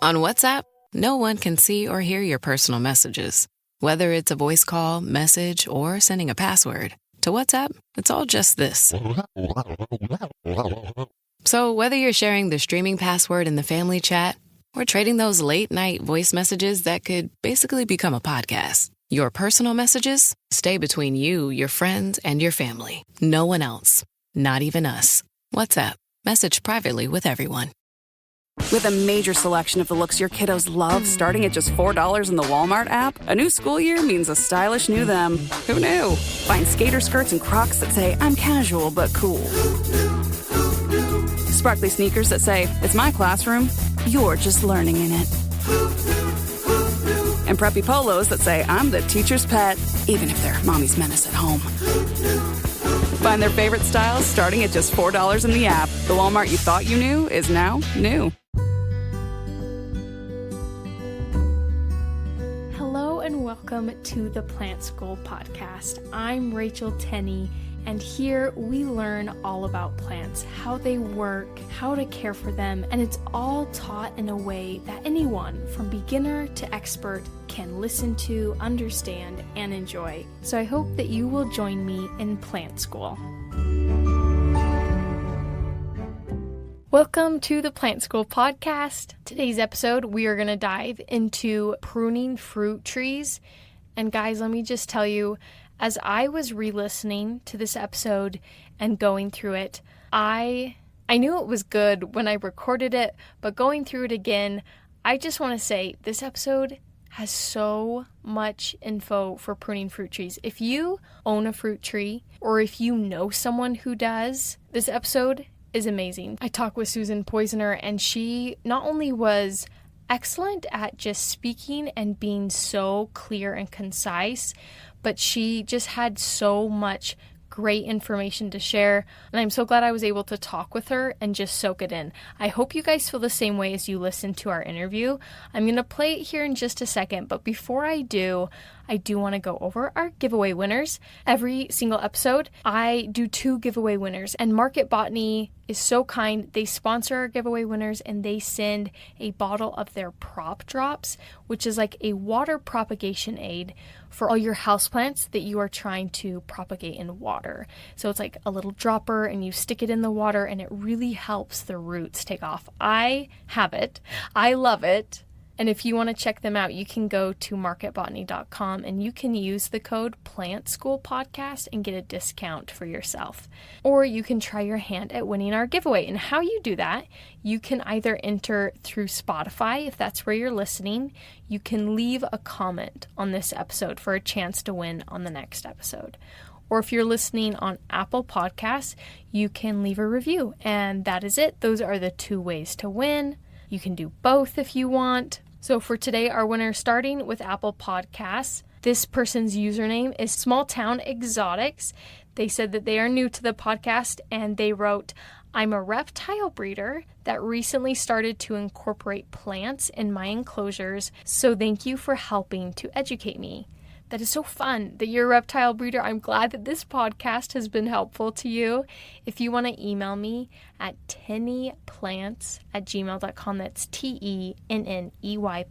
On WhatsApp, no one can see or hear your personal messages. Whether it's a voice call, message, or sending a password. To WhatsApp, it's all just this. So whether you're sharing the streaming password in the family chat or trading those late-night voice messages that could basically become a podcast, your personal messages stay between you, your friends, and your family. No one else. Not even us. WhatsApp. Message privately with everyone. With a major selection of the looks your kiddos love starting at just $4 in the Walmart app, a new school year means a stylish new them. Who knew? Find skater skirts and Crocs that say, I'm casual but cool. Sparkly sneakers that say, it's my classroom, you're just learning in it. And preppy polos that say, I'm the teacher's pet, even if they're mommy's menace at home. Find their favorite styles starting at just $4 in the app. The Walmart you thought you knew is now new. Hello and welcome to the Plant School Podcast. I'm Rachel Tenney, and here we learn all about plants, how they work, how to care for them, and it's all taught in a way that anyone, from beginner to expert, can listen to, understand, and enjoy. So I hope that you will join me in Plant School. Welcome to the Plant School Podcast. Today's episode, we are going to dive into pruning fruit trees. And guys, let me just tell you, as I was re-listening to this episode and going through it, I knew it was good when I recorded it, but going through it again, I just want to say this episode has so much info for pruning fruit trees. If you own a fruit tree, or if you know someone who does, this episode is amazing. I talked with Susan Poizner, and she not only was excellent at just speaking and being so clear and concise, but she just had so much great information to share, and I'm so glad I was able to talk with her and just soak it in. I hope you guys feel the same way as you listen to our interview. I'm going to play it here in just a second, but before I do want to go over our giveaway winners. Every single episode, I do 2 giveaway winners, and Market Botany is so kind. They sponsor our giveaway winners, and they send a bottle of their prop drops, which is like a water propagation aid for all your houseplants that you are trying to propagate in water. So it's like a little dropper, and you stick it in the water, and it really helps the roots take off. I have it. I love it. And if you want to check them out, you can go to marketbotany.com and you can use the code PLANTSCHOOLPODCAST and get a discount for yourself. Or you can try your hand at winning our giveaway. And how you do that, you can either enter through Spotify, if that's where you're listening. You can leave a comment on this episode for a chance to win on the next episode. Or if you're listening on Apple Podcasts, you can leave a review. And that is it. Those are the 2 ways to win. You can do both if you want. So for today, our winner, starting with Apple Podcasts, this person's username is Small Town Exotics. They said that they are new to the podcast, and they wrote, I'm a reptile breeder that recently started to incorporate plants in my enclosures, so thank you for helping to educate me. That is so fun that you're a reptile breeder. I'm glad that this podcast has been helpful to you. If you want to email me at tennyplants@gmail.com, that's TENNEY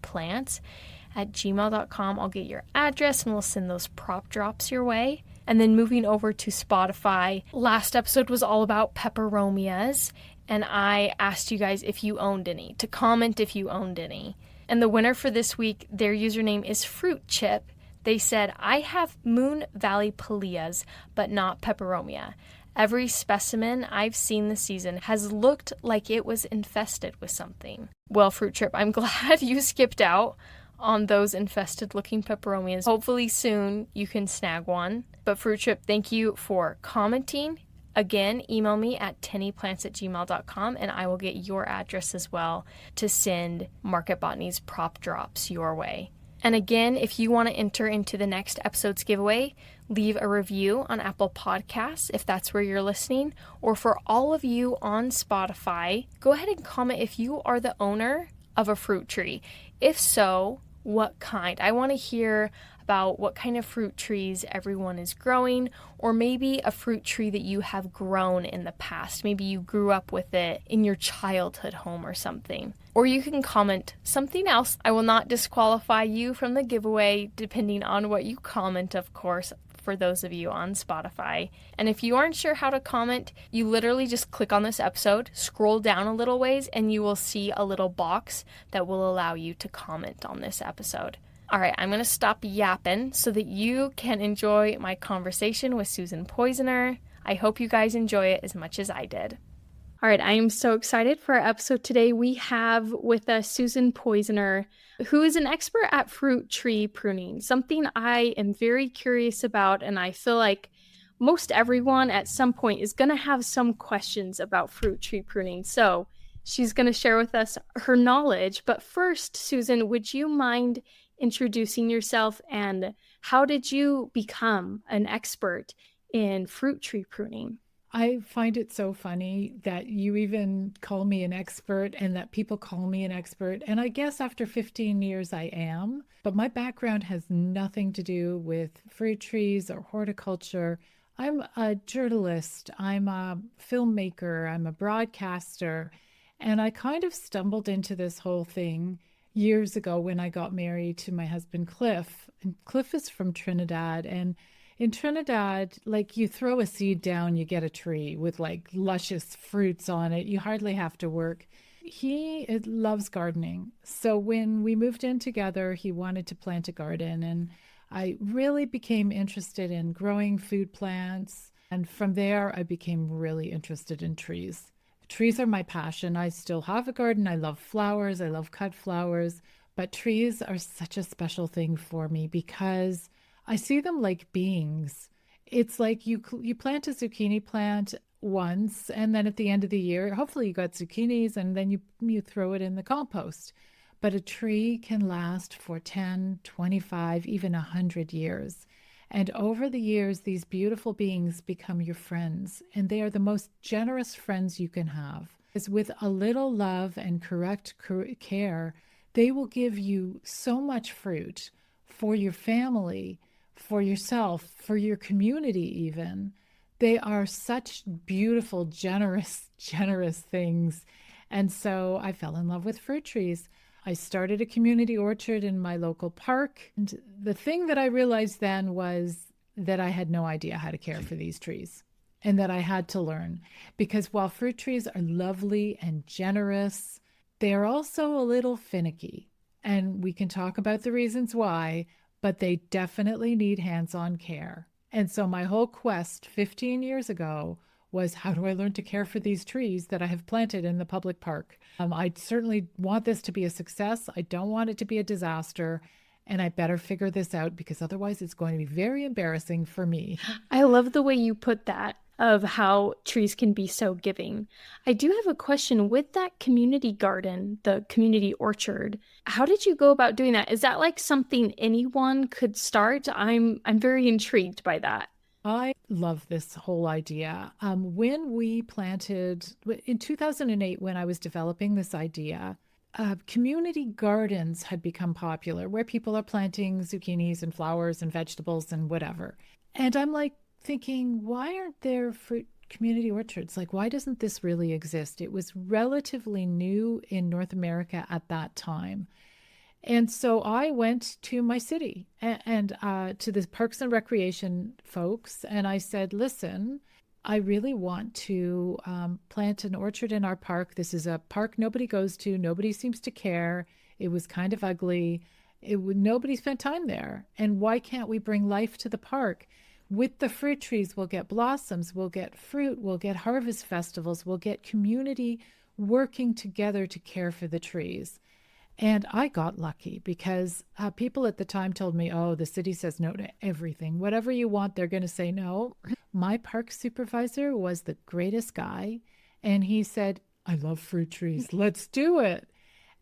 plants@gmail.com, I'll get your address and we'll send those prop drops your way. And then moving over to Spotify, last episode was all about peperomias, and I asked you guys if you owned any, to comment if you owned any. And the winner for this week, their username is Fruit Chip. They said, I have Moon Valley Paleas, but not peperomia. Every specimen I've seen this season has looked like it was infested with something. Well, Fruit Trip, I'm glad you skipped out on those infested-looking peperomias. Hopefully soon you can snag one. But Fruit Trip, thank you for commenting. Again, email me at tennyplants@gmail.com, and I will get your address as well to send Market Botany's prop drops your way. And again, if you want to enter into the next episode's giveaway, leave a review on Apple Podcasts if that's where you're listening. Or for all of you on Spotify, go ahead and comment if you are the owner of a fruit tree. If so, what kind. I want to hear about what kind of fruit trees everyone is growing, or maybe a fruit tree that you have grown in the past. Maybe you grew up with it in your childhood home or something. Or you can comment something else. I will not disqualify you from the giveaway, depending on what you comment, of course, for those of you on Spotify. And if you aren't sure how to comment, you literally just click on this episode, scroll down a little ways, and you will see a little box that will allow you to comment on this episode. All right, I'm going to stop yapping so that you can enjoy my conversation with Susan Poizner. I hope you guys enjoy it as much as I did. All right, I am so excited for our episode today. We have with us Susan Poizner, who is an expert at fruit tree pruning, something I am very curious about, and I feel like most everyone at some point is going to have some questions about fruit tree pruning. So she's going to share with us her knowledge. But first, Susan, would you mind introducing yourself, and how did you become an expert in fruit tree pruning? I find it so funny that you even call me an expert and that people call me an expert. And I guess after 15 years I am, but my background has nothing to do with fruit trees or horticulture. I'm a journalist, I'm a filmmaker, I'm a broadcaster, and I kind of stumbled into this whole thing years ago when I got married to my husband, Cliff. And Cliff is from Trinidad, and in Trinidad, like you throw a seed down, you get a tree with like luscious fruits on it. You hardly have to work. He loves gardening. So when we moved in together, he wanted to plant a garden. And I really became interested in growing food plants. And from there, I became really interested in trees. Trees are my passion. I still have a garden. I love flowers. I love cut flowers. But trees are such a special thing for me because I see them like beings. It's like you plant a zucchini plant once, and then at the end of the year, hopefully you got zucchinis, and then you throw it in the compost. But a tree can last for 10, 25, even 100 years. And over the years, these beautiful beings become your friends, and they are the most generous friends you can have. Because with a little love and correct care, they will give you so much fruit for your family, for yourself, for your community even. They are such beautiful, generous things. And so I fell in love with fruit trees. I started a community orchard in my local park. And the thing that I realized then was that I had no idea how to care for these trees and that I had to learn. Because while fruit trees are lovely and generous, they are also a little finicky. And we can talk about the reasons why, but they definitely need hands-on care. And so my whole quest 15 years ago was, how do I learn to care for these trees that I have planted in the public park? I certainly want this to be a success. I don't want it to be a disaster. And I better figure this out because otherwise it's going to be very embarrassing for me. I love the way you put that, of how trees can be so giving. I do have a question with that community garden, the community orchard. How did you go about doing that? Is that like something anyone could start? I'm very intrigued by that. I love this whole idea. When we planted, in 2008, when I was developing this idea, community gardens had become popular where people are planting zucchinis and flowers and vegetables and whatever. And I'm like thinking, why aren't there fruit community orchards? Like, why doesn't this really exist? It was relatively new in North America at that time. And so I went to my city and to the Parks and Recreation folks, and I said, listen, I really want to plant an orchard in our park. This is a park nobody goes to. Nobody seems to care. It was kind of ugly. Nobody spent time there. And why can't we bring life to the park? With the fruit trees, we'll get blossoms, we'll get fruit, we'll get harvest festivals, we'll get community working together to care for the trees. And I got lucky because people at the time told me, oh, the city says no to everything. Whatever you want, they're going to say no. My park supervisor was the greatest guy. And he said, I love fruit trees. Let's do it.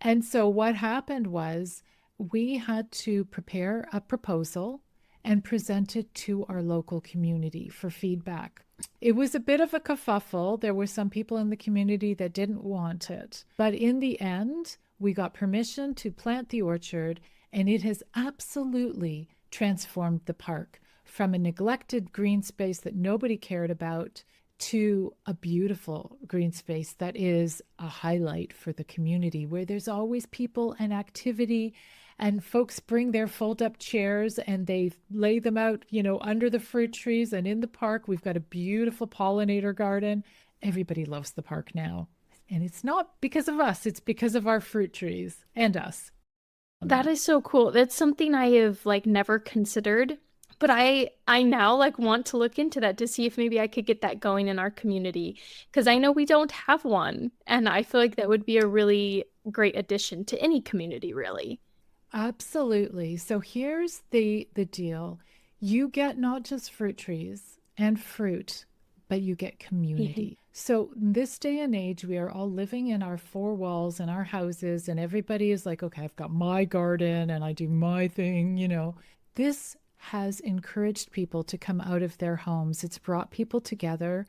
And so what happened was we had to prepare a proposal and present it to our local community for feedback. It was a bit of a kerfuffle. There were some people in the community that didn't want it. But in the end, we got permission to plant the orchard, And it has absolutely transformed the park from a neglected green space that nobody cared about to a beautiful green space that is a highlight for the community, where there's always people and activity, and folks bring their fold-up chairs and they lay them out, under the fruit trees and in the park. We've got a beautiful pollinator garden. Everybody loves the park now. And it's not because of us, it's because of our fruit trees and us. That is so cool. That's something I have never considered. But I now want to look into that to see if maybe I could get that going in our community, because I know we don't have one. And I feel like that would be a really great addition to any community, really. Absolutely. So here's the deal. You get not just fruit trees and fruit, but you get community. So in this day and age, we are all living in our four walls in our houses, and everybody is like, okay, I've got my garden and I do my thing. This has encouraged people to come out of their homes. It's brought people together.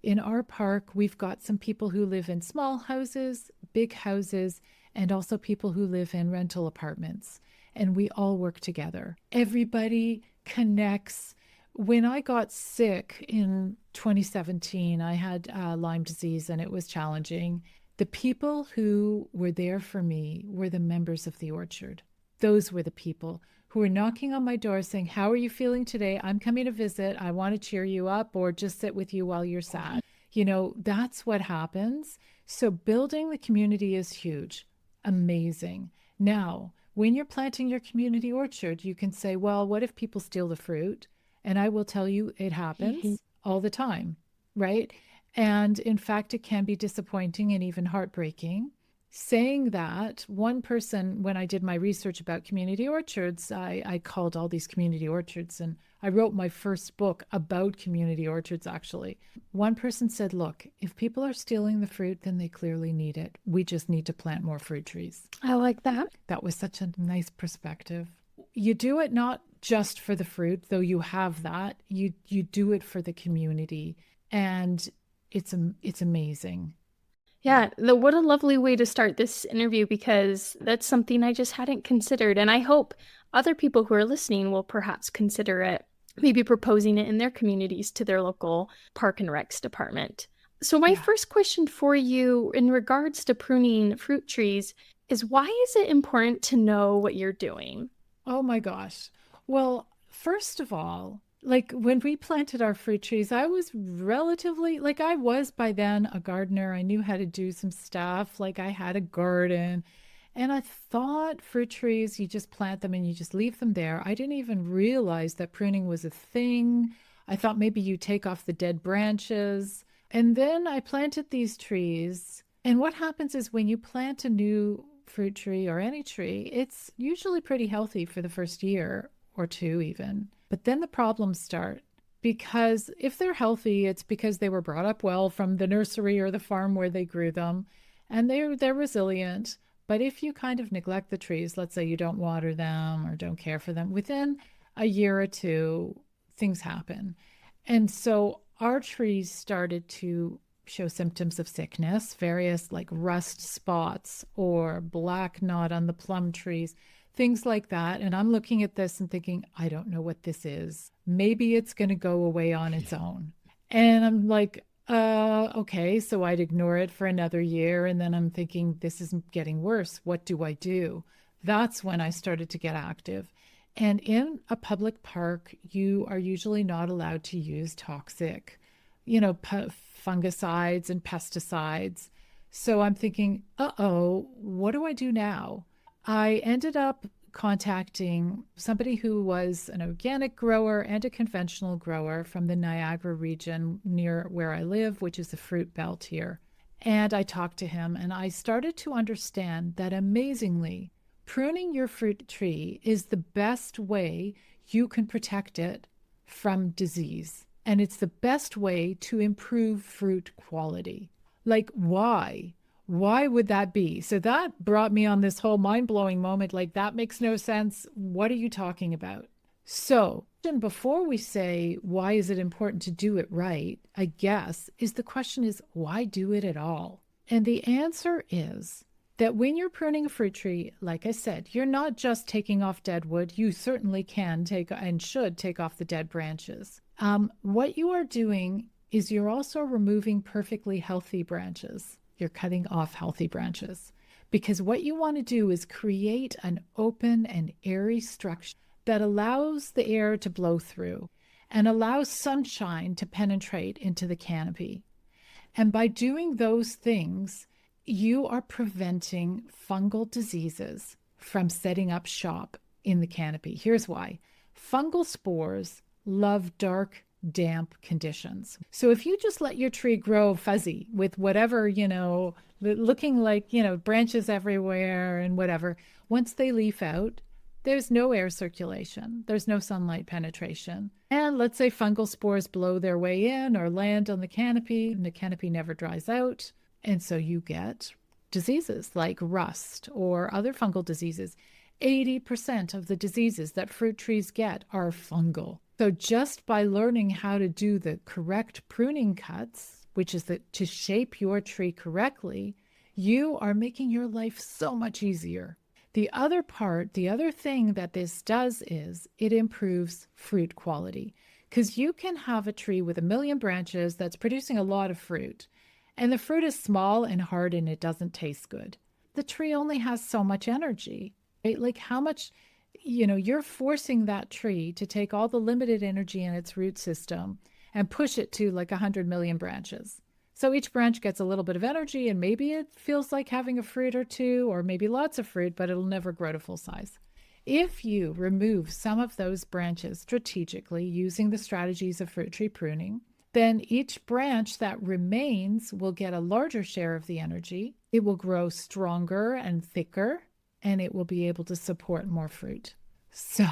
In our park, we've got some people who live in small houses, big houses, and also people who live in rental apartments. And we all work together. Everybody connects. When I got sick in 2017, I had Lyme disease and it was challenging. The people who were there for me were the members of the orchard. Those were the people who were knocking on my door saying, how are you feeling today? I'm coming to visit. I want to cheer you up or just sit with you while you're sad. That's what happens. So building the community is huge. Amazing. Now, when you're planting your community orchard, you can say, well, what if people steal the fruit? And I will tell you, it happens all the time, right? And in fact, it can be disappointing and even heartbreaking. Saying that, one person, when I did my research about community orchards, I called all these community orchards, and I wrote my first book about community orchards, actually. One person said, look, if people are stealing the fruit, then they clearly need it. We just need to plant more fruit trees. I like that. That was such a nice perspective. You do it not just for the fruit, though you have that. You do it for the community, and it's amazing. Yeah, what a lovely way to start this interview, because that's something I just hadn't considered. And I hope other people who are listening will perhaps consider it, maybe proposing it in their communities to their local park and recs department. So my first question for you in regards to pruning fruit trees is, why is it important to know what you're doing? Oh my gosh. Well, first of all, when we planted our fruit trees, I was relatively, I was by then a gardener. I knew how to do some stuff. I had a garden, and I thought fruit trees, you just plant them and you just leave them there. I didn't even realize that pruning was a thing. I thought maybe you take off the dead branches. And then I planted these trees. And what happens is when you plant a new fruit tree or any tree, it's usually pretty healthy for the first year or two even. But then the problems start, because if they're healthy, it's because they were brought up well from the nursery or the farm where they grew them, and they're resilient. But if you kind of neglect the trees, let's say you don't water them or don't care for them, within a year or two, things happen. And so our trees started to show symptoms of sickness, various rust spots or black knot on the plum trees, things like that. And I'm looking at this and thinking, I don't know what this is. Maybe it's going to go away on its own. And I'm like, okay. So I'd ignore it for another year. And then I'm thinking, this is getting worse. What do I do? That's when I started to get active. And in a public park, you are usually not allowed to use toxic, fungicides and pesticides. So I'm thinking, what do I do now? I ended up contacting somebody who was an organic grower and a conventional grower from the Niagara region near where I live, which is the fruit belt here. And I talked to him, and I started to understand that amazingly, pruning your fruit tree is the best way you can protect it from disease. And it's the best way to improve fruit quality. Why? Why would that be? So that brought me on this whole mind-blowing moment. That makes no sense. What are you talking about? So before we say, why is it important to do it right, I guess, the question is, why do it at all? And the answer is, that when you're pruning a fruit tree, like I said, you're not just taking off dead wood. You certainly can take and should take off the dead branches. What you are doing is you're also removing perfectly healthy branches. You're cutting off healthy branches. Because what you want to do is create an open and airy structure that allows the air to blow through and allows sunshine to penetrate into the canopy. And by doing those things, you are preventing fungal diseases from setting up shop in the canopy. Here's why. Fungal spores love dark, damp conditions. So if you just let your tree grow fuzzy with whatever, looking like, branches everywhere and whatever, once they leaf out, there's no air circulation. There's no sunlight penetration. And let's say fungal spores blow their way in or land on the canopy, and the canopy never dries out. And so you get diseases like rust or other fungal diseases. 80% of the diseases that fruit trees get are fungal. So just by learning how to do the correct pruning cuts, which is to shape your tree correctly, you are making your life so much easier. The other thing that this does is it improves fruit quality, because you can have a tree with 1 million branches that's producing a lot of fruit, and the fruit is small and hard and it doesn't taste good. The tree only has so much energy, right? Like how much, you're forcing that tree to take all the limited energy in its root system and push it to like 100 million branches. So each branch gets a little bit of energy, and maybe it feels like having a fruit or two, or maybe lots of fruit, but it'll never grow to full size. If you remove some of those branches strategically using the strategies of fruit tree pruning, then each branch that remains will get a larger share of the energy. It will grow stronger and thicker, and it will be able to support more fruit. So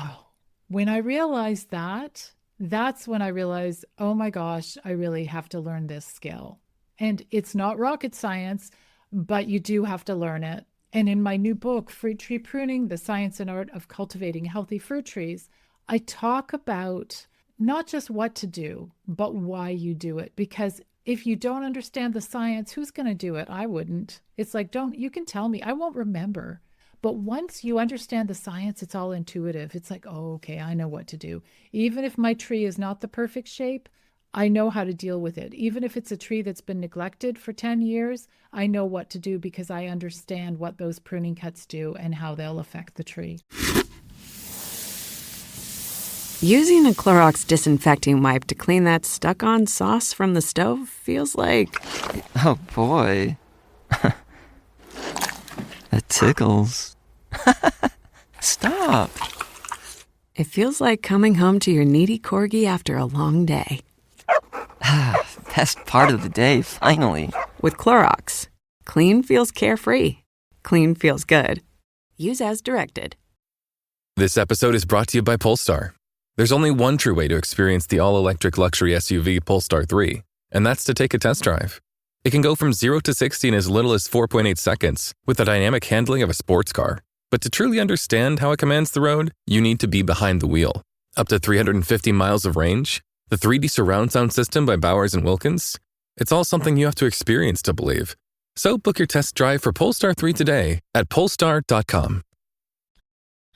when I realized that, that's when I realized, oh my gosh, I really have to learn this skill. And it's not rocket science, but you do have to learn it. And in my new book, Fruit Tree Pruning, The Science and Art of Cultivating Healthy Fruit Trees, I talk about not just what to do, but why you do it. Because if you don't understand the science, who's going to do it? I wouldn't. It's like, you can tell me, I won't remember. But once you understand the science, it's all intuitive. It's like, oh, okay, I know what to do. Even if my tree is not the perfect shape, I know how to deal with it. Even if it's a tree that's been neglected for 10 years, I know what to do because I understand what those pruning cuts do and how they'll affect the tree. Using a Clorox disinfecting wipe to clean that stuck-on sauce from the stove feels like... Oh, boy. That tickles. Stop. It feels like coming home to your needy corgi after a long day. Best part of the day, finally. With Clorox, clean feels carefree. Clean feels good. Use as directed. This episode is brought to you by Polestar. There's only one true way to experience the all-electric luxury SUV Polestar 3, and that's to take a test drive. It can go from 0 to 60 in as little as 4.8 seconds with the dynamic handling of a sports car. But to truly understand how it commands the road, you need to be behind the wheel. Up to 350 miles of range, the 3D surround sound system by Bowers & Wilkins. It's all something you have to experience to believe. So book your test drive for Polestar 3 today at polestar.com.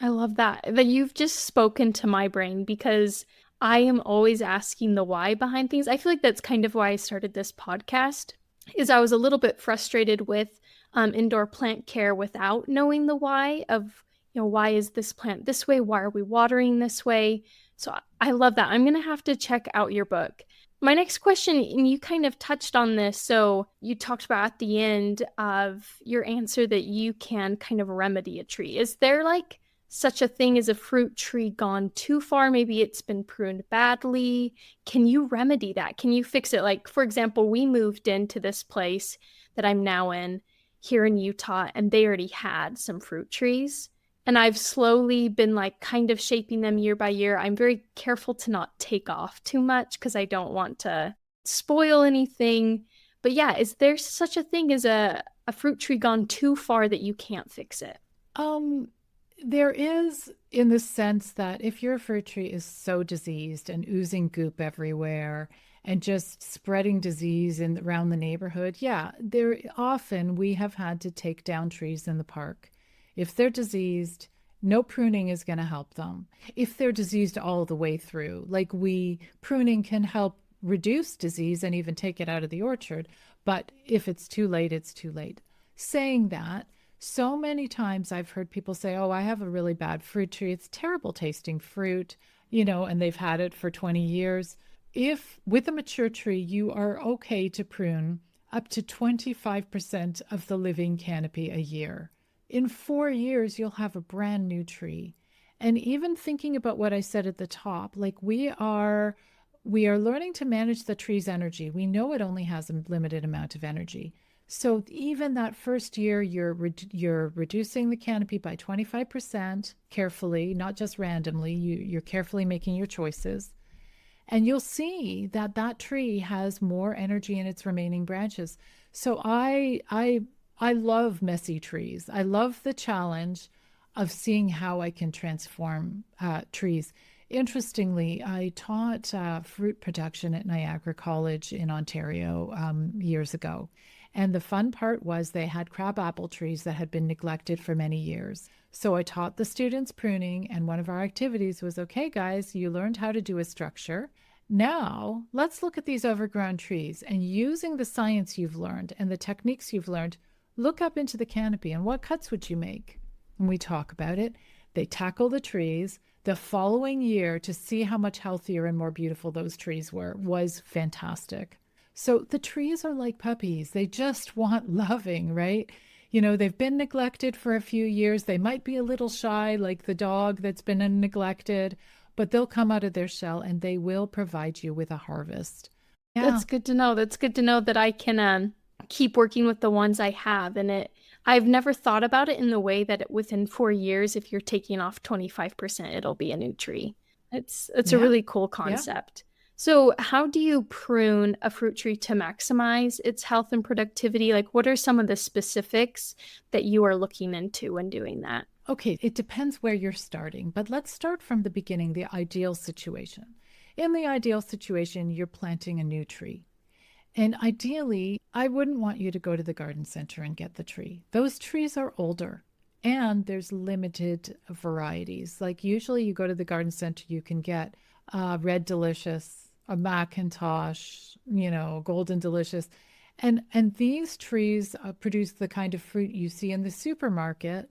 I love that you've just spoken to my brain, because I am always asking the why behind things. I feel like that's kind of why I started this podcast, is I was a little bit frustrated with indoor plant care without knowing the why of, why is this plant this way? Why are we watering this way? So I love that. I'm going to have to check out your book. My next question, and you kind of touched on this, so you talked about at the end of your answer that you can kind of remedy a tree. Is there like such a thing as a fruit tree gone too far? Maybe it's been pruned badly. Can you remedy that? Can you fix it? Like, for example, we moved into this place that I'm now in here in Utah, and they already had some fruit trees. And I've slowly been like kind of shaping them year by year. I'm very careful to not take off too much because I don't want to spoil anything. But yeah, is there such a thing as a fruit tree gone too far that you can't fix it? There is, in the sense that if your fruit tree is so diseased and oozing goop everywhere and just spreading disease around the neighborhood. Yeah, there often we have had to take down trees in the park. If they're diseased, no pruning is going to help them. If they're diseased all the way through, pruning can help reduce disease and even take it out of the orchard. But if it's too late, it's too late. Saying that, so many times I've heard people say, oh, I have a really bad fruit tree. It's terrible tasting fruit, and they've had it for 20 years. If with a mature tree, you are okay to prune up to 25% of the living canopy a year. In 4 years, you'll have a brand new tree. And even thinking about what I said at the top, we are learning to manage the tree's energy. We know it only has a limited amount of energy. So even that first year, you're reducing the canopy by 25% carefully, not just randomly. You're carefully making your choices. And you'll see that tree has more energy in its remaining branches. So I love messy trees. I love the challenge of seeing how I can transform trees. Interestingly, I taught fruit production at Niagara College in Ontario years ago. And the fun part was they had crabapple trees that had been neglected for many years. So I taught the students pruning, and one of our activities was, okay, guys, you learned how to do a structure. Now let's look at these overgrown trees, and using the science you've learned and the techniques you've learned, look up into the canopy and what cuts would you make? And we talk about it. They tackle the trees. The following year, to see how much healthier and more beautiful those trees was fantastic. So the trees are like puppies. They just want loving, right? They've been neglected for a few years. They might be a little shy, like the dog that's been neglected, but they'll come out of their shell and they will provide you with a harvest. Yeah. That's good to know. That's good to know that I can keep working with the ones I have. And I've never thought about it in the way that within 4 years, if you're taking off 25%, it'll be a new tree. It's a really cool concept. Yeah. So how do you prune a fruit tree to maximize its health and productivity? What are some of the specifics that you are looking into when doing that? Okay, it depends where you're starting, but let's start from the beginning, the ideal situation. In the ideal situation, you're planting a new tree. And ideally, I wouldn't want you to go to the garden center and get the tree. Those trees are older and there's limited varieties. Usually you go to the garden center, you can get Red Delicious, a Macintosh, Golden Delicious. And these trees produce the kind of fruit you see in the supermarket.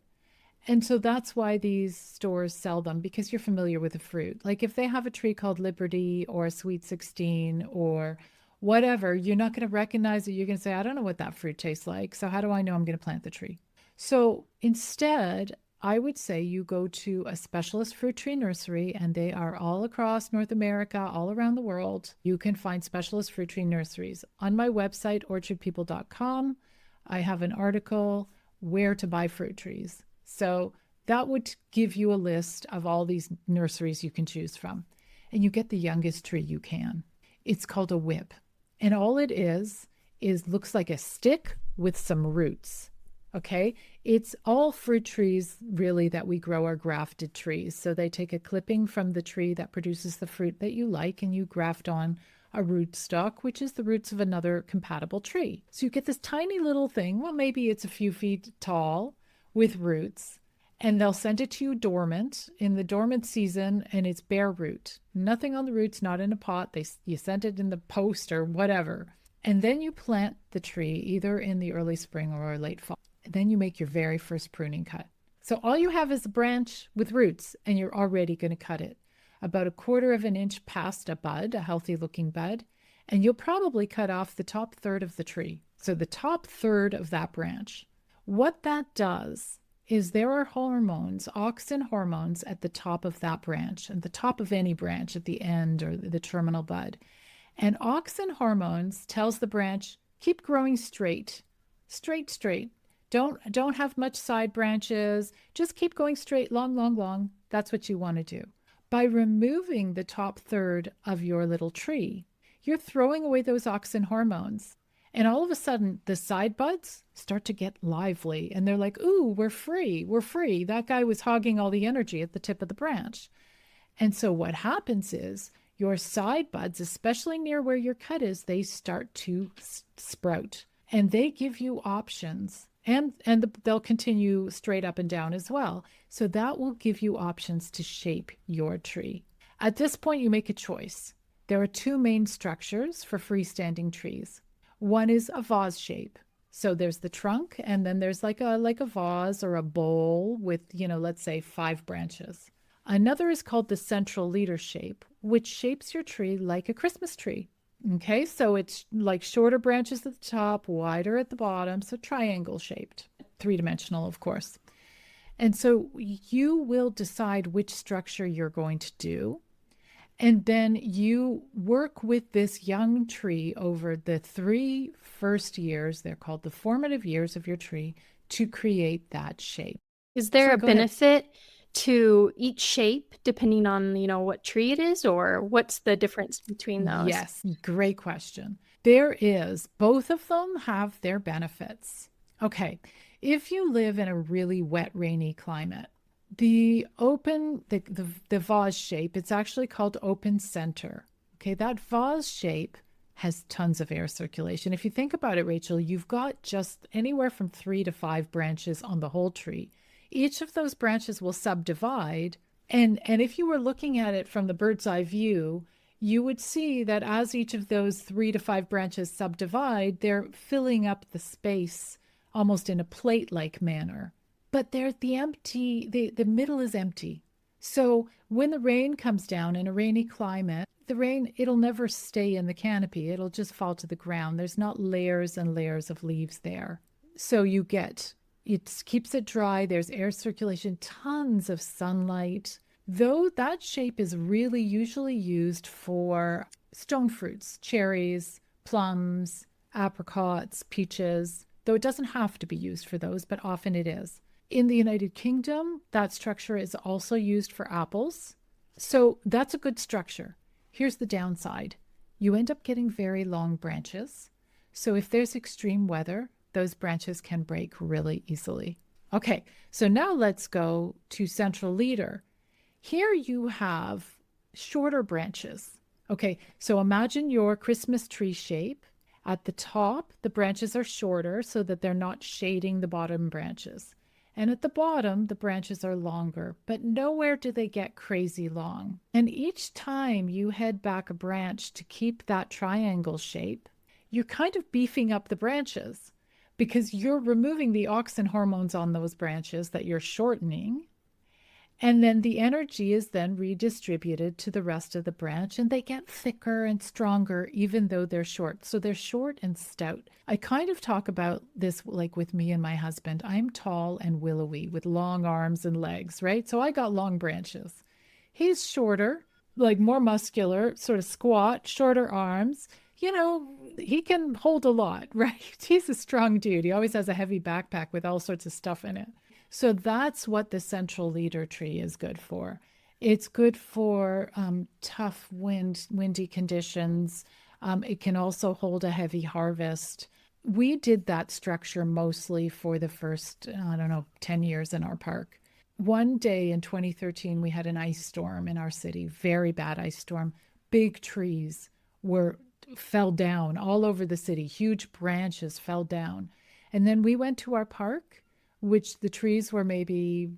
And so that's why these stores sell them, because you're familiar with the fruit. If they have a tree called Liberty or Sweet 16 or whatever, you're not going to recognize it. You're going to say, I don't know what that fruit tastes like. So how do I know I'm going to plant the tree? So instead, I would say you go to a specialist fruit tree nursery, and they are all across North America, all around the world. You can find specialist fruit tree nurseries. On my website, orchardpeople.com, I have an article, Where to Buy Fruit Trees. So that would give you a list of all these nurseries you can choose from. And you get the youngest tree you can. It's called a whip. And all it is looks like a stick with some roots. Okay, it's all fruit trees really that we grow are grafted trees. So they take a clipping from the tree that produces the fruit that you like, and you graft on a rootstock, which is the roots of another compatible tree. So you get this tiny little thing, well, maybe it's a few feet tall with roots, and they'll send it to you dormant in the dormant season, and it's bare root. Nothing on the roots, not in a pot. You send it in the post or whatever. And then you plant the tree either in the early spring or late fall. Then you make your very first pruning cut. So all you have is a branch with roots, and you're already going to cut it about 1/4 of an inch past a bud, a healthy looking bud, and you'll probably cut off the top third of the tree. So the top third of that branch. What that does is there are hormones, auxin hormones at the top of that branch, and the top of any branch at the end or the terminal bud. And auxin hormones tells the branch, keep growing straight, straight, straight. Don't have much side branches. Just keep going straight, long, long, long. That's what you want to do. By removing the top third of your little tree, you're throwing away those auxin hormones. And all of a sudden, the side buds start to get lively. And they're like, ooh, we're free. We're free. That guy was hogging all the energy at the tip of the branch. And so what happens is your side buds, especially near where your cut is, they start to sprout, and they give you options. And they'll continue straight up and down as well. So that will give you options to shape your tree. At this point, you make a choice. There are two main structures for freestanding trees. One is a vase shape. So there's the trunk, and then there's like a vase or a bowl with, let's say 5 branches. Another is called the central leader shape, which shapes your tree like a Christmas tree. Okay, so it's like shorter branches at the top, wider at the bottom, so triangle shaped, 3-dimensional, of course. And so you will decide which structure you're going to do. And then you work with this young tree over the 3 first years, they're called the formative years of your tree, to create that shape. Is there a benefit to each shape depending on, what tree it is, or what's the difference between those? Yes, great question. There is. Both of them have their benefits. Okay, if you live in a really wet, rainy climate, the vase shape, it's actually called open center. Okay, that vase shape has tons of air circulation. If you think about it, Rachel, you've got just anywhere from 3 to 5 branches on the whole tree. Each of those branches will subdivide. And if you were looking at it from the bird's eye view, you would see that as each of those 3 to 5 branches subdivide, they're filling up the space almost in a plate-like manner. But the middle is empty. So when the rain comes down in a rainy climate, it'll never stay in the canopy. It'll just fall to the ground. There's not layers and layers of leaves there. So it keeps it dry. There's air circulation, tons of sunlight. Though that shape is really usually used for stone fruits, cherries, plums, apricots, peaches, though it doesn't have to be used for those, but often it is. In the United Kingdom, that structure is also used for apples. So that's a good structure. Here's the downside. You end up getting very long branches. So if there's extreme weather, those branches can break really easily. Okay, so now let's go to central leader. Here you have shorter branches. Okay, so imagine your Christmas tree shape. At the top, the branches are shorter so that they're not shading the bottom branches. And at the bottom, the branches are longer, but nowhere do they get crazy long. And each time you head back a branch to keep that triangle shape, you're kind of beefing up the branches because you're removing the auxin hormones on those branches that you're shortening. And then the energy is then redistributed to the rest of the branch, and they get thicker and stronger even though they're short. So they're short and stout. I kind of talk about this like with me and my husband. I'm tall and willowy with long arms and legs, right? So I got long branches. He's shorter, like more muscular, sort of squat, shorter arms. He can hold a lot, right? He's a strong dude. He always has a heavy backpack with all sorts of stuff in it. So that's what the central leader tree is good for. It's good for tough windy conditions. It can also hold a heavy harvest. We did that structure mostly for the first, 10 years in our park. One day in 2013, we had an ice storm in our city, very bad ice storm. Big trees fell down all over the city. Huge branches fell down. And then we went to our park, which the trees were maybe,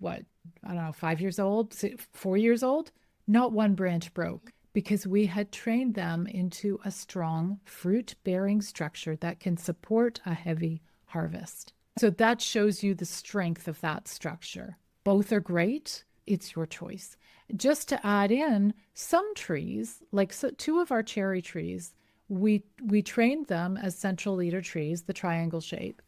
5 years old, 4 years old. Not one branch broke because we had trained them into a strong fruit-bearing structure that can support a heavy harvest. So that shows you the strength of that structure. Both are great. It's your choice. Just to add in, some trees, two of our cherry trees, we trained them as central leader trees, the triangle shape.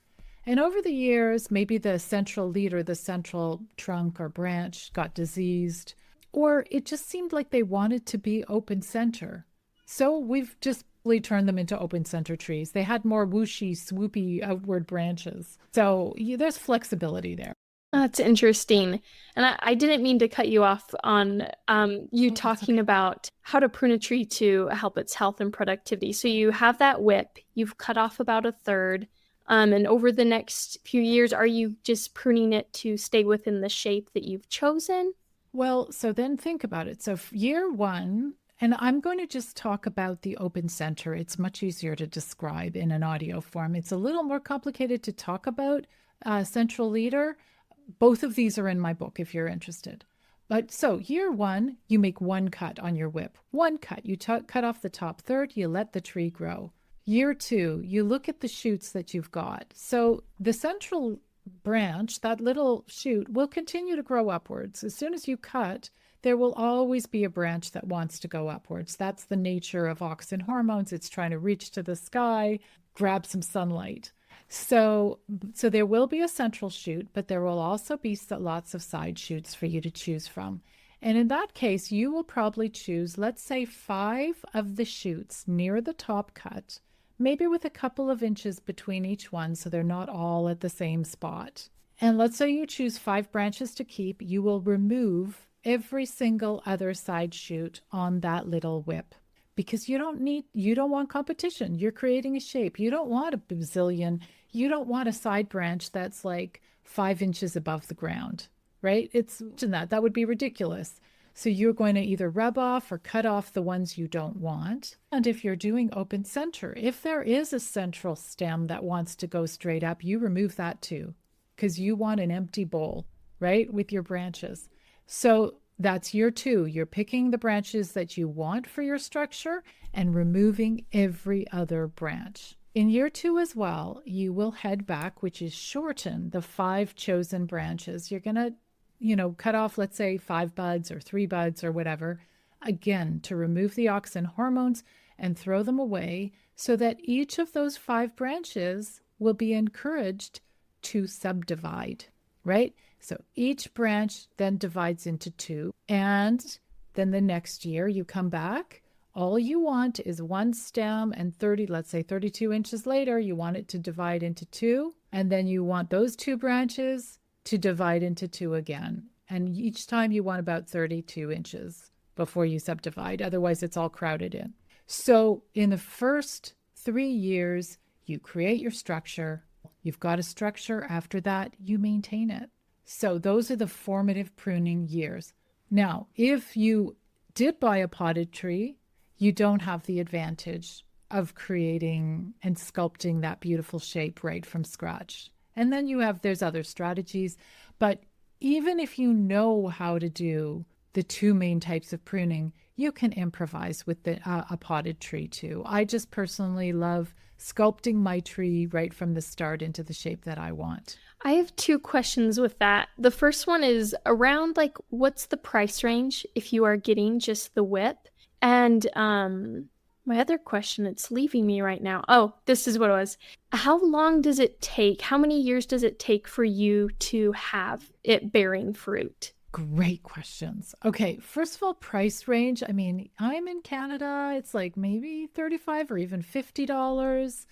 And over the years, maybe the central leader, the central trunk or branch got diseased, or it just seemed like they wanted to be open center. So we've just turned them into open center trees. They had more whooshy, swoopy outward branches. So there's flexibility there. That's interesting. And I didn't mean to cut you off on you talking about how to prune a tree to help its health and productivity. So you have that whip, you've cut off about a third. And over the next few years, are you just pruning it to stay within the shape that you've chosen? Well, so then think about it. So year 1 And I'm going to just talk about the open center. It's much easier to describe in an audio form. It's a little more complicated to talk about central leader. Both of these are in my book if you're interested. But so year 1, you make one cut on your whip. One cut. You cut off the top third, you let the tree grow. Year 2, you look at the shoots that you've got. So the central branch, that little shoot, will continue to grow upwards. As soon as you cut, there will always be a branch that wants to go upwards. That's the nature of auxin hormones. It's trying to reach to the sky, grab some sunlight. So there will be a central shoot, but there will also be lots of side shoots for you to choose from. And in that case, you will probably choose, let's say, 5 of the shoots near the top cut, maybe with a couple of inches between each one so they're not all at the same spot. And let's say you choose 5 branches to keep, you will remove every single other side shoot on that little whip. Because you don't want competition. You're creating a shape. You don't want a bazillion. You don't want a side branch that's like 5 inches above the ground, right? That would be ridiculous. So you're going to either rub off or cut off the ones you don't want. And if you're doing open center, if there is a central stem that wants to go straight up, you remove that too, because you want an empty bowl, right, with your branches. So that's year 2. You're picking the branches that you want for your structure and removing every other branch. In year 2 as well, you will head back, which is shorten the 5 chosen branches. You're going to, cut off, let's say, 5 buds or 3 buds or whatever, again, to remove the auxin hormones and throw them away so that each of those 5 branches will be encouraged to subdivide, right? So each branch then divides into 2. And then the next year you come back. All you want is one stem and 32 inches later, you want it to divide into 2. And then you want those 2 branches to divide into 2 again. And each time you want about 32 inches before you subdivide. Otherwise, it's all crowded in. So in the first 3 years, you create your structure. You've got a structure. After that, you maintain it. So those are the formative pruning years. Now, if you did buy a potted tree, you don't have the advantage of creating and sculpting that beautiful shape right from scratch. And then there's other strategies. But even if you know how to do the 2 main types of pruning, you can improvise with a potted tree too. I just personally love sculpting my tree right from the start into the shape that I want. I have 2 questions with that. The first one is around what's the price range if you are getting just the whip? And my other question, it's leaving me right now. Oh, this is what it was. How long does it take? How many years does it take for you to have it bearing fruit? Great questions. Okay, first of all, price range. I mean, I'm in Canada. It's like maybe $35 or even $50.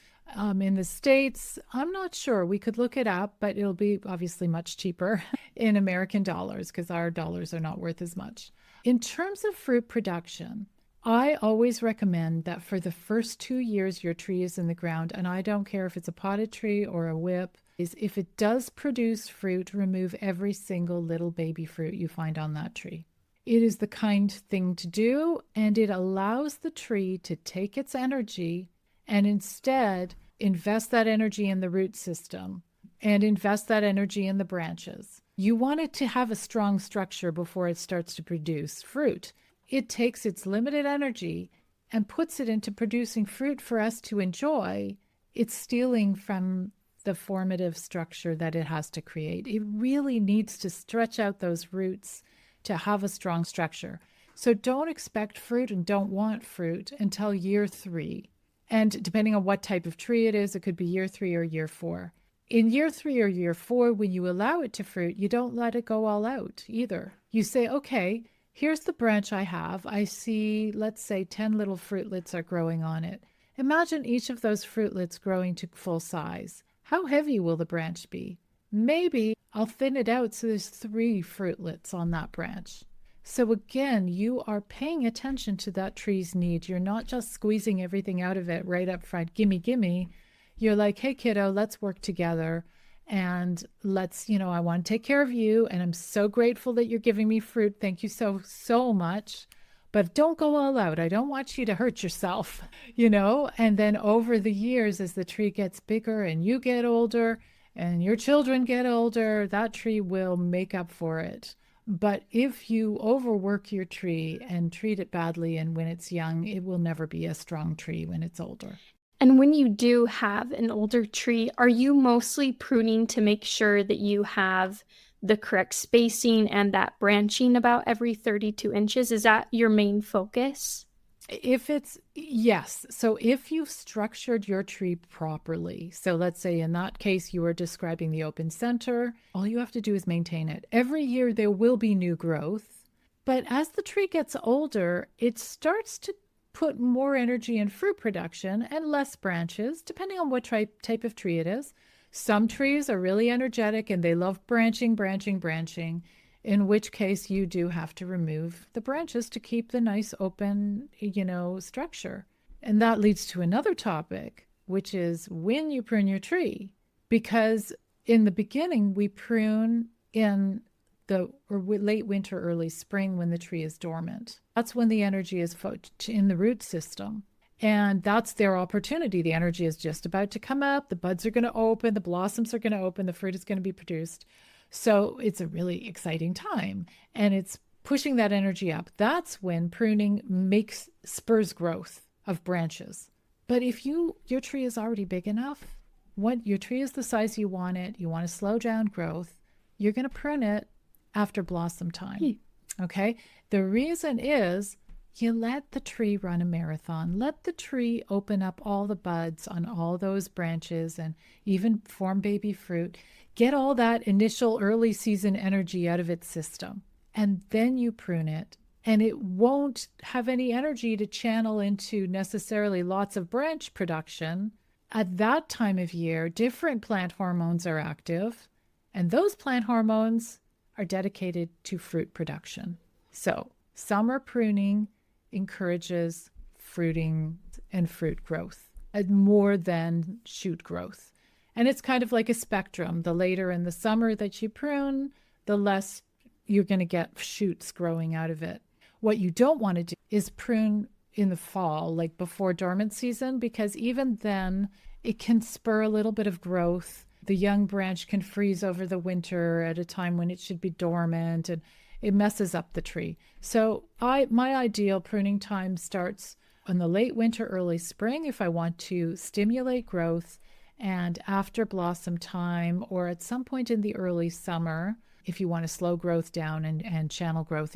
In the States, I'm not sure. We could look it up, but it'll be obviously much cheaper in American dollars because our dollars are not worth as much. In terms of fruit production, I always recommend that for the first 2 years your tree is in the ground, and I don't care if it's a potted tree or a whip, is if it does produce fruit, remove every single little baby fruit you find on that tree. It is the kind thing to do, and it allows the tree to take its energy and instead invest that energy in the root system and invest that energy in the branches. You want it to have a strong structure before it starts to produce fruit. It takes its limited energy and puts it into producing fruit for us to enjoy. It's stealing from the formative structure that it has to create. It really needs to stretch out those roots to have a strong structure. So don't expect fruit and don't want fruit until year 3. And depending on what type of tree it is, it could be year 3 or year 4. In year 3 or year 4, when you allow it to fruit, you don't let it go all out either. You say, okay, here's the branch I have. I see, let's say 10 little fruitlets are growing on it. Imagine each of those fruitlets growing to full size. How heavy will the branch be? Maybe I'll thin it out so there's 3 fruitlets on that branch. So again, you are paying attention to that tree's need. You're not just squeezing everything out of it right up front. Gimme, gimme. You're like, hey, kiddo, let's work together. And let's, I want to take care of you. And I'm so grateful that you're giving me fruit. Thank you so, so much. but don't go all out. I don't want you to hurt yourself, you know? And then over the years, as the tree gets bigger and you get older and your children get older, that tree will make up for it. But if you overwork your tree and treat it badly, and when it's young, it will never be a strong tree when it's older. And when you do have an older tree, are you mostly pruning to make sure that you have the correct spacing and that branching about every 32 inches? Is that your main focus? Yes. So if you've structured your tree properly, so let's say in that case, you were describing the open center, all you have to do is maintain it. Every year there will be new growth, but as the tree gets older, it starts to put more energy in fruit production and less branches, depending on what type of tree it is. Some trees are really energetic and they love branching, in which case you do have to remove the branches to keep the nice open, structure. And that leads to another topic, which is when you prune your tree. Because in the beginning, we prune in the late winter, early spring when the tree is dormant. That's when the energy is in the root system. And that's their opportunity. The energy is just about to come up. The buds are going to open. The blossoms are going to open. The fruit is going to be produced. So it's a really exciting time. And it's pushing that energy up. That's when pruning spurs growth of branches. But if your tree is already big enough, your tree is the size you want it, you want to slow down growth, you're going to prune it after blossom time. Okay? The reason is you let the tree run a marathon. Let the tree open up all the buds on all those branches and even form baby fruit. Get all that initial early season energy out of its system. And then you prune it. And it won't have any energy to channel into necessarily lots of branch production. At that time of year, different plant hormones are active. And those plant hormones are dedicated to fruit production. So summer pruning encourages fruiting and fruit growth more than shoot growth. And it's kind of like a spectrum. The later in the summer that you prune, the less you're going to get shoots growing out of it. What you don't want to do is prune in the fall, like before dormant season, because even then it can spur a little bit of growth. The young branch can freeze over the winter at a time when it should be dormant, and it messes up the tree. So my ideal pruning time starts in the late winter, early spring if I want to stimulate growth, and after blossom time or at some point in the early summer if you want to slow growth down and channel growth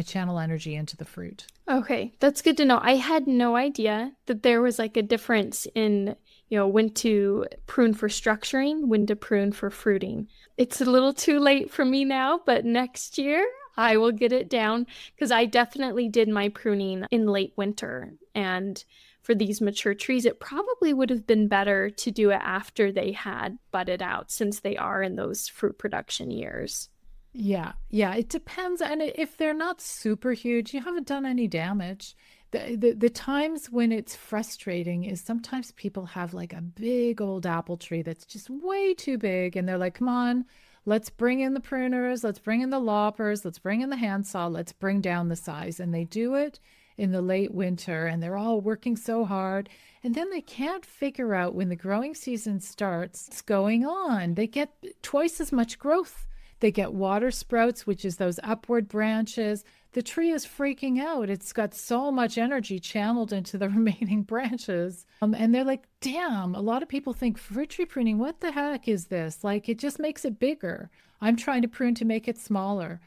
channel energy into the fruit. Okay, that's good to know. I had no idea that there was like a difference in, when to prune for structuring, when to prune for fruiting. It's a little too late for me now, but next year I will get it down because I definitely did my pruning in late winter. And for these mature trees, it probably would have been better to do it after they had budded out since they are in those fruit production years. Yeah, it depends. And if they're not super huge, you haven't done any damage. The times when it's frustrating is sometimes people have like a big old apple tree that's just way too big. And they're like, come on, let's bring in the pruners, let's bring in the loppers, let's bring in the handsaw, let's bring down the size. And they do it in the late winter and they're all working so hard. And then they can't figure out when the growing season starts what's going on. They get twice as much growth. They get water sprouts, which is those upward branches. The tree is freaking out. It's got so much energy channeled into the remaining branches. And they're like, damn, a lot of people think fruit tree pruning, what the heck is this? Like, it just makes it bigger. I'm trying to prune to make it smaller.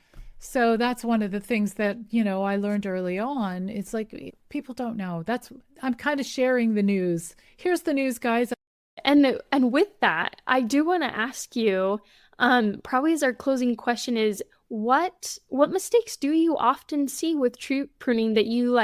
So that's one of the things that, I learned early on. It's like, people don't know. I'm kind of sharing the news. Here's the news, guys. And with that, I do want to ask you, probably as our closing question is, what mistakes do you often see with tree pruning that you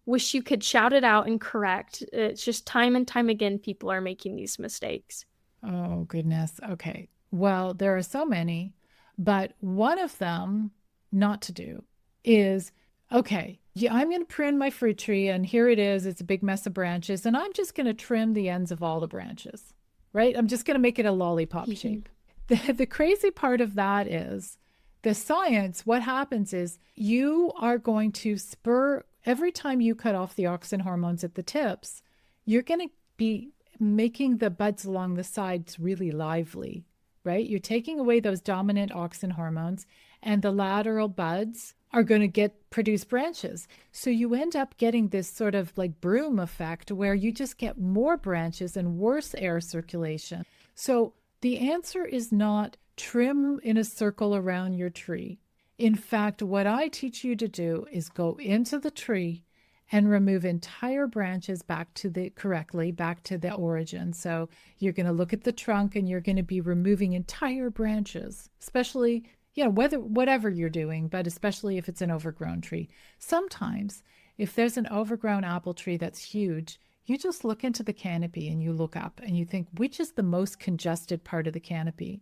wish you could shout it out and correct? It's just time and time again, people are making these mistakes. Oh, goodness. Okay. Well, there are so many, but one of them not to do is, okay, yeah, I'm going to prune my fruit tree and here it is. It's a big mess of branches and I'm just going to trim the ends of all the branches, right? I'm just going to make it a lollipop shape. The crazy part of that is The science, what happens is you are going to spur, every time you cut off the auxin hormones at the tips, you're going to be making the buds along the sides really lively, right? You're taking away those dominant auxin hormones, and the lateral buds are going to produce branches. So you end up getting this sort of like broom effect where you just get more branches and worse air circulation. So the answer is not trim in a circle around your tree. In fact, what I teach you to do is go into the tree and remove entire branches back to the origin. So you're going to look at the trunk and you're going to be removing entire branches, especially, whatever you're doing, but especially if it's an overgrown tree. Sometimes if there's an overgrown apple tree that's huge, you just look into the canopy and you look up and you think, which is the most congested part of the canopy?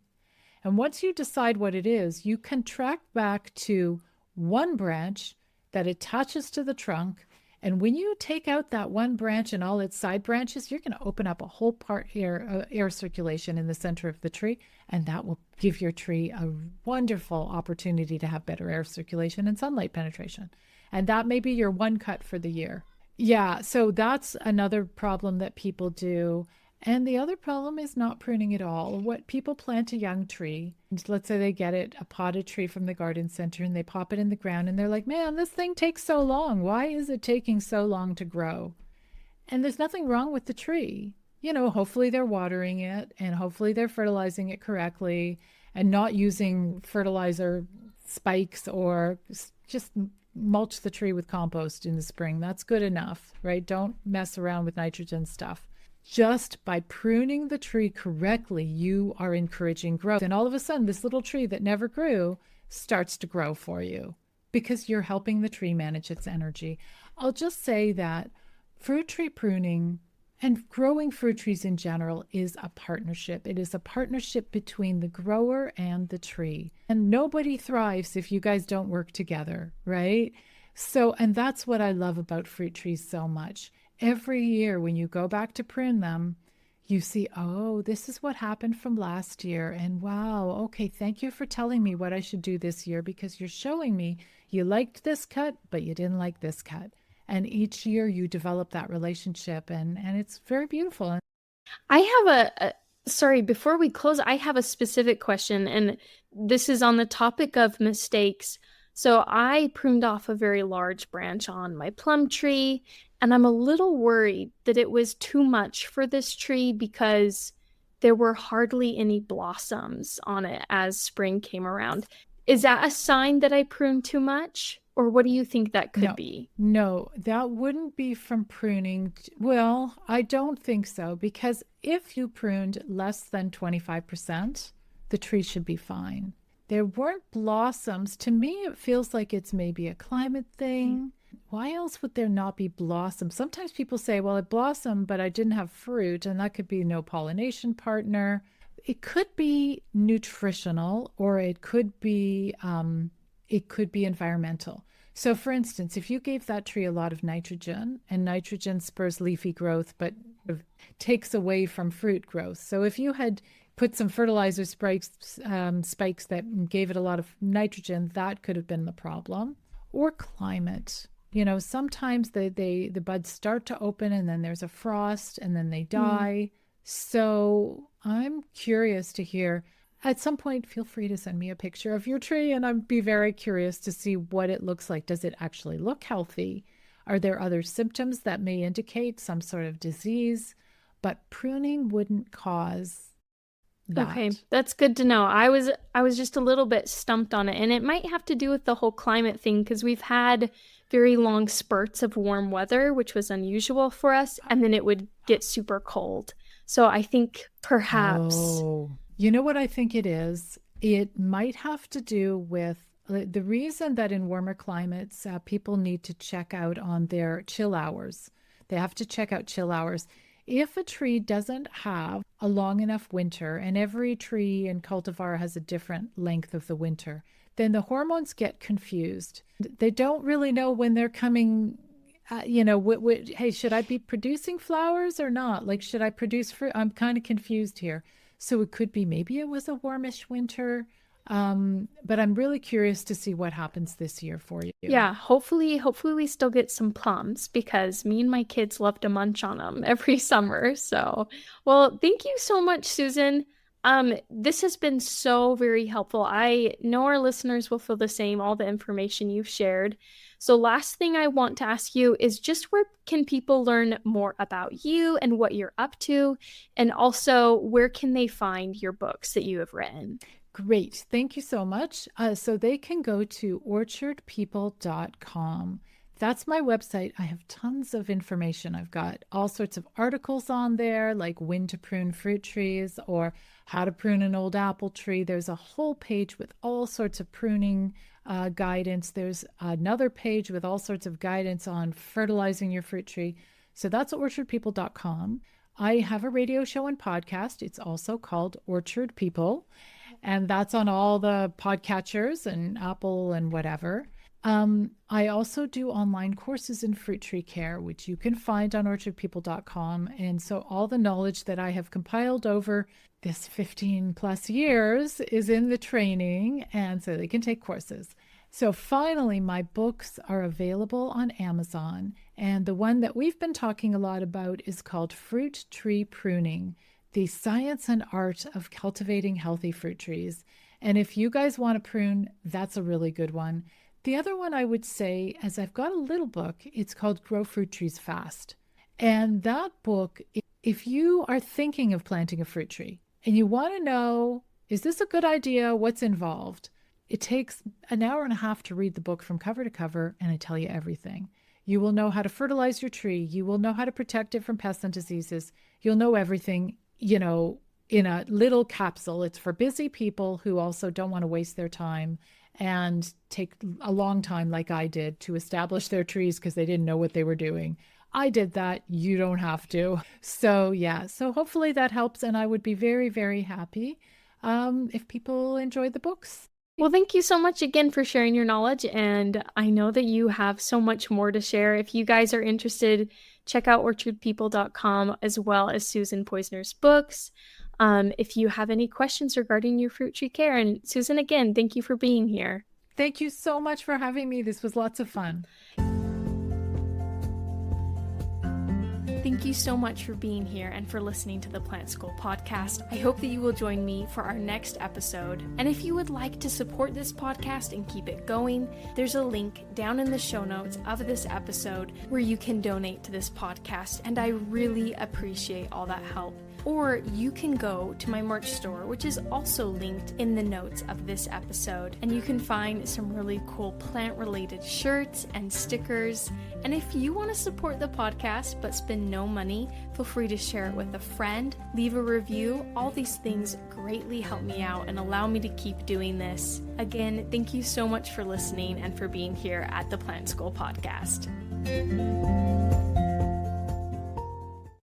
And once you decide what it is, you can track back to one branch that attaches to the trunk. And when you take out that one branch and all its side branches, you're going to open up a whole part air circulation in the center of the tree. And that will give your tree a wonderful opportunity to have better air circulation and sunlight penetration. And that may be your one cut for the year. Yeah, so that's another problem that people do. And the other problem is not pruning at all. What people plant a young tree, let's say they get a potted tree from the garden center and they pop it in the ground and they're like, man, this thing takes so long. Why is it taking so long to grow? And there's nothing wrong with the tree. Hopefully they're watering it and hopefully they're fertilizing it correctly and not using fertilizer spikes or just mulch the tree with compost in the spring. That's good enough, right? Don't mess around with nitrogen stuff. Just by pruning the tree correctly, you are encouraging growth. And all of a sudden, this little tree that never grew starts to grow for you because you're helping the tree manage its energy. I'll just say that fruit tree pruning and growing fruit trees in general is a partnership. It is a partnership between the grower and the tree. And nobody thrives if you guys don't work together, right? So, and that's what I love about fruit trees so much. Every year when you go back to prune them, you see, oh, this is what happened from last year. And wow, okay, thank you for telling me what I should do this year because you're showing me you liked this cut, but you didn't like this cut. And each year you develop that relationship and it's very beautiful. I have sorry, before we close, I have a specific question, and this is on the topic of mistakes. So I pruned off a very large branch on my plum tree, and I'm a little worried that it was too much for this tree because there were hardly any blossoms on it as spring came around. Is that a sign that I pruned too much? Or what do you think that could be? No, that wouldn't be from pruning. Well, I don't think so, because if you pruned less than 25%, the tree should be fine. There weren't blossoms. To me, it feels like it's maybe a climate thing. Why else would there not be blossoms? Sometimes people say, well, it blossomed, but I didn't have fruit, and that could be no pollination partner. It could be nutritional, or it could be environmental. So for instance, if you gave that tree a lot of nitrogen, and nitrogen spurs leafy growth, but takes away from fruit growth. So if you had put some fertilizer spikes that gave it a lot of nitrogen, that could have been the problem. Or climate. Sometimes the buds start to open and then there's a frost and then they die. So I'm curious to hear. At some point, feel free to send me a picture of your tree and I'd be very curious to see what it looks like. Does it actually look healthy? Are there other symptoms that may indicate some sort of disease? But pruning wouldn't cause that. Okay, that's good to know. I was just a little bit stumped on it, and it might have to do with the whole climate thing because we've had very long spurts of warm weather, which was unusual for us, and then it would get super cold. So I think perhaps... Oh. You know what I think it is? It might have to do with the reason that in warmer climates, people need to check out on their chill hours. They have to check out chill hours. If a tree doesn't have a long enough winter, and every tree and cultivar has a different length of the winter, then the hormones get confused. They don't really know when they're coming. Hey, should I be producing flowers or not? Like, should I produce fruit? I'm kind of confused here. So it could be maybe it was a warmish winter. But I'm really curious to see what happens this year for you. Yeah, hopefully we still get some plums because me and my kids love to munch on them every summer. So, well, thank you so much, Susan. This has been so very helpful. I know our listeners will feel the same, all the information you've shared. So last thing I want to ask you is just where can people learn more about you and what you're up to? And also, where can they find your books that you have written? Great. Thank you so much. So they can go to orchardpeople.com. That's my website. I have tons of information. I've got all sorts of articles on there, like when to prune fruit trees or how to prune an old apple tree. There's a whole page with all sorts of pruning guidance. There's another page with all sorts of guidance on fertilizing your fruit tree. So that's orchardpeople.com. I have a radio show and podcast. It's also called Orchard People, and that's on all the podcatchers and Apple and whatever. I also do online courses in fruit tree care, which you can find on orchardpeople.com. And so all the knowledge that I have compiled over this 15 plus years is in the training, and so they can take courses. So finally, my books are available on Amazon. And the one that we've been talking a lot about is called Fruit Tree Pruning, the Science and Art of Cultivating Healthy Fruit Trees. And if you guys want to prune, that's a really good one. The other one I would say, as I've got a little book, it's called Grow Fruit Trees Fast. And that book, if you are thinking of planting a fruit tree and you want to know, is this a good idea? What's involved? It takes an hour and a half to read the book from cover to cover, and I tell you everything. You will know how to fertilize your tree. You will know how to protect it from pests and diseases. You'll know everything, in a little capsule. It's for busy people who also don't want to waste their time and take a long time like I did to establish their trees because they didn't know what they were doing. I did that. You don't have to. So hopefully that helps. And I would be very, very happy if people enjoy the books. Well, thank you so much again for sharing your knowledge. And I know that you have so much more to share. If you guys are interested, check out orchardpeople.com as well as Susan Poizner's books. If you have any questions regarding your fruit tree care. And Susan, again, thank you for being here. Thank you so much for having me. This was lots of fun. Thank you so much for being here and for listening to the Plant School podcast. I hope that you will join me for our next episode. And if you would like to support this podcast and keep it going, there's a link down in the show notes of this episode where you can donate to this podcast. And I really appreciate all that help. Or you can go to my merch store, which is also linked in the notes of this episode. And you can find some really cool plant-related shirts and stickers. And if you want to support the podcast but spend no money, feel free to share it with a friend, leave a review. All these things greatly help me out and allow me to keep doing this. Again, thank you so much for listening and for being here at the Plant School podcast.